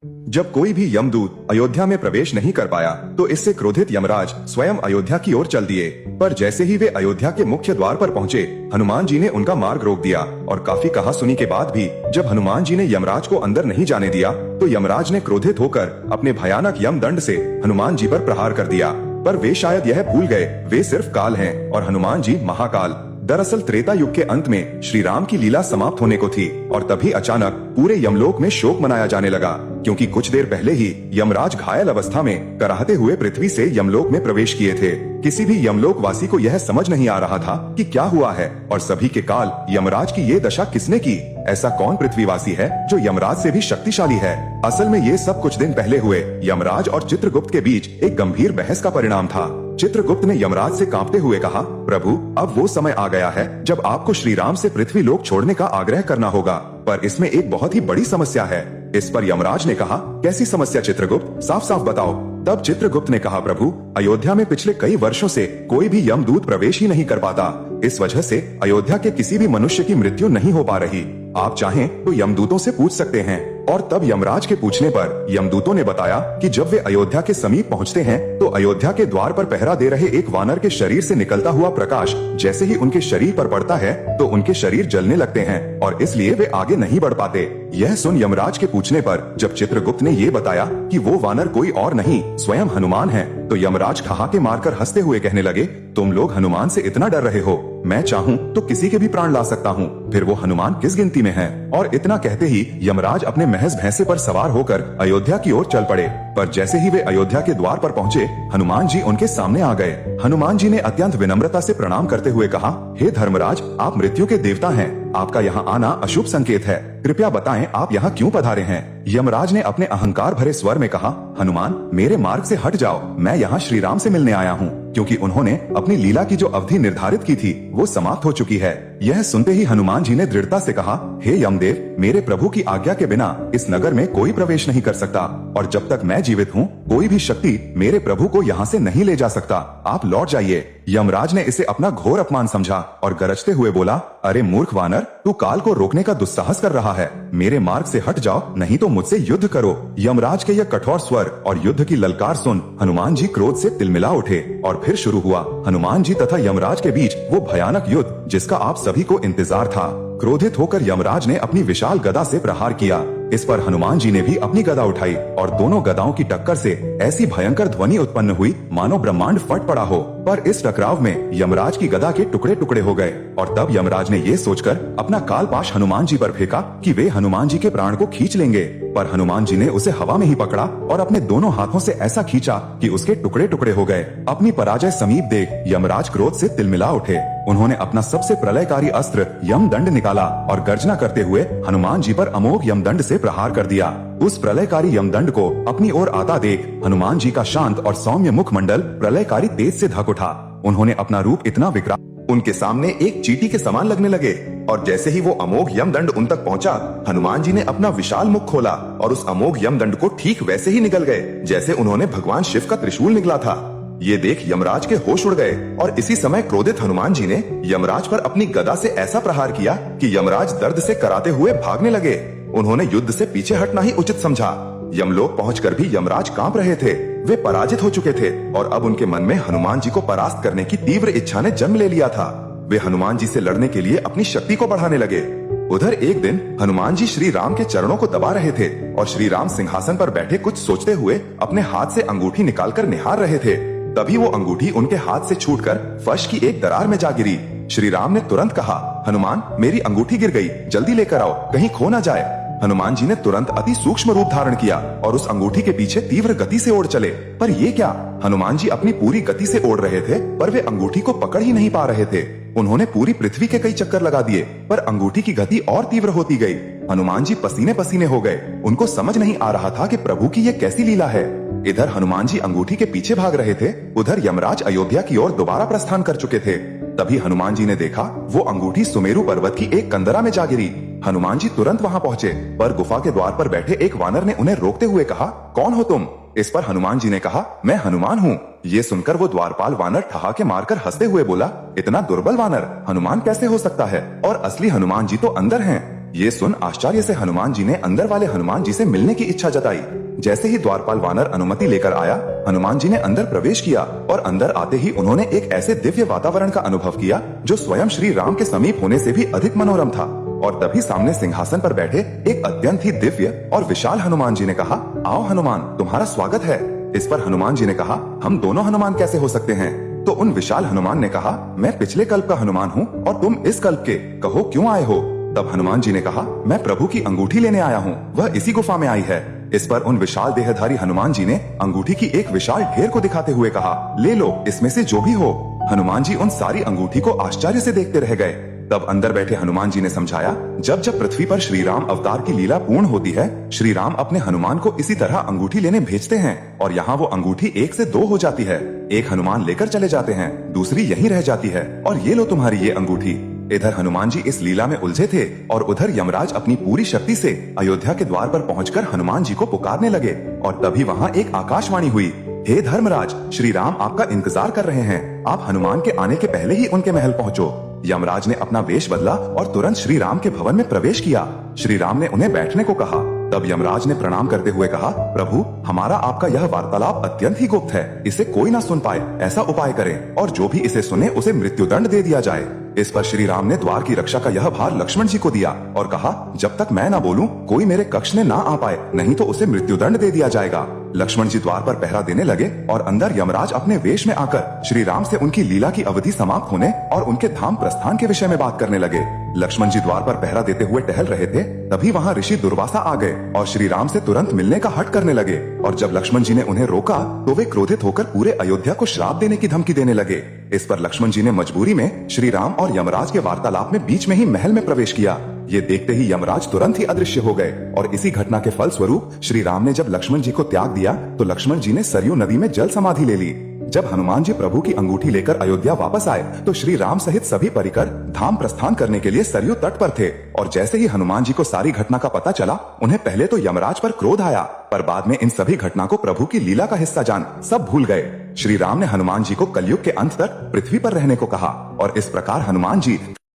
जब कोई भी यमदूत अयोध्या में प्रवेश नहीं कर पाया तो इससे क्रोधित यमराज स्वयं अयोध्या की ओर चल दिए। पर जैसे ही वे अयोध्या के मुख्य द्वार पर पहुंचे, हनुमान जी ने उनका मार्ग रोक दिया और काफी कहा सुनी के बाद भी जब हनुमान जी ने यमराज को अंदर नहीं जाने दिया तो यमराज ने क्रोधित होकर अपने भयानक यम दंड से हनुमान जी पर प्रहार कर दिया। पर वे शायद यह भूल गए वे सिर्फ काल हैं और हनुमान जी महाकाल। दरअसल त्रेता युग के अंत में श्री राम की लीला समाप्त होने को थी और तभी अचानक पूरे यमलोक में शोक मनाया जाने लगा, क्योंकि कुछ देर पहले ही यमराज घायल अवस्था में कराहते हुए पृथ्वी से यमलोक में प्रवेश किए थे। किसी भी यमलोक वासी को यह समझ नहीं आ रहा था कि क्या हुआ है और सभी के काल यमराज की ये दशा किसने की। ऐसा कौन पृथ्वीवासी है जो यमराज से भी शक्तिशाली है? असल में ये सब कुछ दिन पहले हुए यमराज और चित्रगुप्त के बीच एक गंभीर बहस का परिणाम था। चित्रगुप्त ने यमराज से कांपते हुए कहा, प्रभु अब वो समय आ गया है जब आपको श्री राम से पृथ्वी लोक छोड़ने का आग्रह करना होगा, पर इसमें एक बहुत ही बड़ी समस्या है। इस पर यमराज ने कहा, कैसी समस्या चित्रगुप्त, साफ साफ बताओ। तब चित्रगुप्त ने कहा, प्रभु अयोध्या में पिछले कई वर्षों से कोई भी यमदूत प्रवेश ही नहीं कर पाता। इस वजह से अयोध्या के किसी भी मनुष्य की मृत्यु नहीं हो पा रही। आप चाहें तो यमदूतों से पूछ सकते हैं। और तब यमराज के पूछने पर यमदूतों ने बताया कि जब वे अयोध्या के समीप पहुंचते हैं तो अयोध्या के द्वार पर पहरा दे रहे एक वानर के शरीर से निकलता हुआ प्रकाश जैसे ही उनके शरीर पर पड़ता है तो उनके शरीर जलने लगते हैं और इसलिए वे आगे नहीं बढ़ पाते। यह सुन यमराज के पूछने पर जब चित्रगुप्त ने ये बताया कि वो वानर कोई और नहीं स्वयं हनुमान है, तो यमराज ठहाके मारकर हंसते हुए कहने लगे, तुम लोग हनुमान से इतना डर रहे हो, मैं चाहूँ तो किसी के भी प्राण ला सकता हूँ, फिर वो हनुमान किस गिनती में है। और इतना कहते ही यमराज अपने महज भैंसे पर सवार होकर अयोध्या की ओर चल पड़े। पर जैसे ही वे अयोध्या के द्वार पर पहुँचे, हनुमान जी उनके सामने आ गए। हनुमान जी ने अत्यंत विनम्रता से प्रणाम करते हुए कहा, हे धर्मराज, आप मृत्यु के देवता हैं, आपका यहाँ आना अशुभ संकेत है, कृपया बताएं आप यहाँ क्यों पधारे हैं। यमराज ने अपने अहंकार भरे स्वर में कहा, हनुमान मेरे मार्ग से हट जाओ, मैं यहाँ श्री राम से मिलने आया हूँ, क्योंकि उन्होंने अपनी लीला की जो अवधि निर्धारित की थी वो समाप्त हो चुकी है। यह सुनते ही हनुमान जी ने दृढ़ता से कहा, हे यमदेव, मेरे प्रभु की आज्ञा के बिना इस नगर में कोई प्रवेश नहीं कर सकता और जब तक मैं जीवित हूँ कोई भी शक्ति मेरे प्रभु को यहाँ से नहीं ले जा सकता, आप लौट जाइए। यमराज ने इसे अपना घोर अपमान समझा और गरजते हुए बोला, अरे मूर्ख वानर, तू काल को रोकने का दुस्साहस कर रहा है, मेरे मार्ग से हट जाओ नहीं तो मुझसे युद्ध करो। यमराज के यह कठोर स्वर और युद्ध की ललकार सुन हनुमान जी क्रोध से तिलमिला उठे और फिर शुरू हुआ हनुमान जी तथा यमराज के बीच वो भयानक युद्ध जिसका आप सभी को इंतजार था। क्रोधित होकर यमराज ने अपनी विशाल गदा से प्रहार किया। इस पर हनुमान जी ने भी अपनी गदा उठाई और दोनों गदाओं की टक्कर से ऐसी भयंकर ध्वनि उत्पन्न हुई मानो ब्रह्मांड फट पड़ा हो। पर इस टकराव में यमराज की गदा के टुकड़े टुकड़े हो गए और तब यमराज ने ये सोचकर अपना काल पाश हनुमान जी पर फेंका कि वे हनुमान जी के प्राण को खींच लेंगे। पर हनुमान जी ने उसे हवा में ही पकड़ा और अपने दोनों हाथों से ऐसा खींचा कि उसके टुकड़े टुकड़े हो गए। अपनी पराजय समीप देख यमराज क्रोध से तिलमिला उठे। उन्होंने अपना सबसे प्रलयकारी अस्त्र यम दंड निकाला और गर्जना करते हुए हनुमान जी पर अमोघ यम दंड से प्रहार कर दिया। उस प्रलयकारी यमदंड को अपनी ओर आता देख हनुमान जी का शांत और सौम्य मुखमंडल प्रलयकारी तेज से धक उठा। उन्होंने अपना रूप इतना विकराल उनके सामने एक चींटी के समान लगने लगे और जैसे ही वो अमोघ यमदंड उन तक पहुंचा, हनुमान जी ने अपना विशाल मुख खोला और उस अमोघ यमदंड को ठीक वैसे ही निगल गए जैसे उन्होंने भगवान शिव का त्रिशूल निगला था। ये देख यमराज के होश उड़ गए और इसी समय क्रोधित हनुमान जी ने यमराज पर अपनी गदा से ऐसा प्रहार किया कि यमराज दर्द से कराते हुए भागने लगे। उन्होंने युद्ध से पीछे हटना ही उचित समझा। यमलोक पहुंचकर भी यमराज कांप रहे थे, वे पराजित हो चुके थे और अब उनके मन में हनुमान जी को परास्त करने की तीव्र इच्छा ने जन्म ले लिया था। वे हनुमान जी से लड़ने के लिए अपनी शक्ति को बढ़ाने लगे। उधर एक दिन हनुमान जी श्री राम के चरणों को दबा रहे थे और श्री राम सिंहासन पर बैठे कुछ सोचते हुए अपने हाथ से अंगूठी निकालकर निहार रहे थे। तभी वो अंगूठी उनके हाथ से छूटकर फर्श की एक दरार में जा गिरी। श्री राम ने तुरंत कहा, हनुमान मेरी अंगूठी गिर गई, जल्दी लेकर आओ, कहीं खो ना जाए। हनुमान जी ने तुरंत अति सूक्ष्म रूप धारण किया और उस अंगूठी के पीछे तीव्र गति से ओढ़ चले। पर ये क्या, हनुमान जी अपनी पूरी गति से ओढ़ रहे थे पर वे अंगूठी को पकड़ ही नहीं पा रहे थे। उन्होंने पूरी पृथ्वी के कई चक्कर लगा दिए पर अंगूठी की गति और तीव्र होती गई। हनुमान जी पसीने पसीने हो गए। उनको समझ नहीं आ रहा था कि प्रभु की ये कैसी लीला है। इधर हनुमान जी अंगूठी के पीछे भाग रहे थे, उधर यमराज अयोध्या की ओर दोबारा प्रस्थान कर चुके थे। तभी हनुमान जी ने देखा वो अंगूठी सुमेरु पर्वत की एक कंदरा में जा गिरी। हनुमान जी तुरंत वहां पहुंचे पर गुफा के द्वार पर बैठे एक वानर ने उन्हें रोकते हुए कहा, कौन हो तुम? इस पर हनुमान जी ने कहा, मैं हनुमान हूँ। ये सुनकर वो द्वारपाल वानर ठहाके मारकर हंसते हुए बोला, इतना दुर्बल वानर हनुमान कैसे हो सकता है, और असली हनुमान जी तो अंदर हैं। ये सुन आश्चर्य से हनुमान जी ने अंदर वाले हनुमान जी से मिलने की इच्छा जताई। जैसे ही द्वारपाल वानर अनुमति लेकर आया, हनुमान जी ने अंदर प्रवेश किया और अंदर आते ही उन्होंने एक ऐसे दिव्य वातावरण का अनुभव किया जो स्वयं श्री राम के समीप होने से भी अधिक मनोरम था। और तभी सामने सिंहासन पर बैठे एक अत्यंत ही दिव्य और विशाल हनुमान जी ने कहा, आओ हनुमान, तुम्हारा स्वागत है। इस पर हनुमान जी ने कहा, हम दोनों हनुमान कैसे हो सकते हैं? तो उन विशाल हनुमान ने कहा, मैं पिछले कल्प का हनुमान हूँ और तुम इस कल्प के, कहो क्यों आए हो? तब हनुमान जी ने कहा, मैं प्रभु की अंगूठी लेने आया हूँ, वह इसी गुफा में आई है। इस पर उन विशाल देहधारी हनुमान जी ने अंगूठी की एक विशाल ढेर को दिखाते हुए कहा, ले लो, इसमें से जो भी हो। हनुमान जी उन सारी अंगूठी को आश्चर्य से देखते रह गए। तब अंदर बैठे हनुमान जी ने समझाया, जब जब पृथ्वी पर श्री राम अवतार की लीला पूर्ण होती है, श्री राम अपने हनुमान को इसी तरह अंगूठी लेने भेजते हैं और यहाँ वो अंगूठी 1 से 2 हो जाती है। एक हनुमान लेकर चले जाते हैं, दूसरी यहीं रह जाती है और ये लो तुम्हारी ये अंगूठी। इधर हनुमान जी इस लीला में उलझे थे और उधर यमराज अपनी पूरी शक्ति से अयोध्या के द्वार पर पहुंचकर हनुमान जी को पुकारने लगे। और तभी वहाँ एक आकाशवाणी हुई, हे धर्मराज, श्री राम आपका इंतजार कर रहे हैं, आप हनुमान के आने के पहले ही उनके महल पहुँचो। यमराज ने अपना वेश बदला और तुरंत श्री राम के भवन में प्रवेश किया। श्री राम ने उन्हें बैठने को कहा। तब यमराज ने प्रणाम करते हुए कहा, प्रभु, हमारा आपका यह वार्तालाप अत्यंत ही गुप्त है, इसे कोई ना सुन पाए, ऐसा उपाय करें और जो भी इसे सुने उसे मृत्युदंड दे दिया जाए। इस पर श्री राम ने द्वार की रक्षा का यह भार लक्ष्मण जी को दिया और कहा, जब तक मैं ना बोलूं कोई मेरे कक्ष में ना आ पाए, नहीं तो उसे मृत्युदंड दे दिया जाएगा। लक्ष्मण जी द्वार पर पहरा देने लगे और अंदर यमराज अपने वेश में आकर श्री राम से उनकी लीला की अवधि समाप्त होने और उनके धाम प्रस्थान के विषय में बात करने लगे। लक्ष्मण जी द्वार पर पहरा देते हुए टहल रहे थे, तभी वहाँ ऋषि दुर्वासा आ गए और श्री राम से तुरंत मिलने का हठ करने लगे। और जब लक्ष्मण जी ने उन्हें रोका तो वे क्रोधित होकर पूरे अयोध्या को श्राप देने की धमकी देने लगे। इस पर लक्ष्मण जी ने मजबूरी में श्री राम और यमराज के वार्तालाप में बीच में ही महल में प्रवेश किया। ये देखते ही यमराज तुरंत ही अदृश्य हो गए और इसी घटना के फल स्वरूप श्री राम ने जब लक्ष्मण जी को त्याग दिया तो लक्ष्मण जी ने सरयू नदी में जल समाधि ले ली। जब हनुमान जी प्रभु की अंगूठी लेकर अयोध्या वापस आए तो श्री राम सहित सभी परिकर धाम प्रस्थान करने के लिए सरयू तट पर थे। और जैसे ही हनुमान जी को सारी घटना का पता चला, उन्हें पहले तो यमराज पर क्रोध आया, पर बाद में इन सभी घटना को प्रभु की लीला का हिस्सा जान सब भूल गए। श्री राम ने हनुमान जी को कलयुग के अंत तक पृथ्वी पर रहने को कहा और इस प्रकार हनुमान जी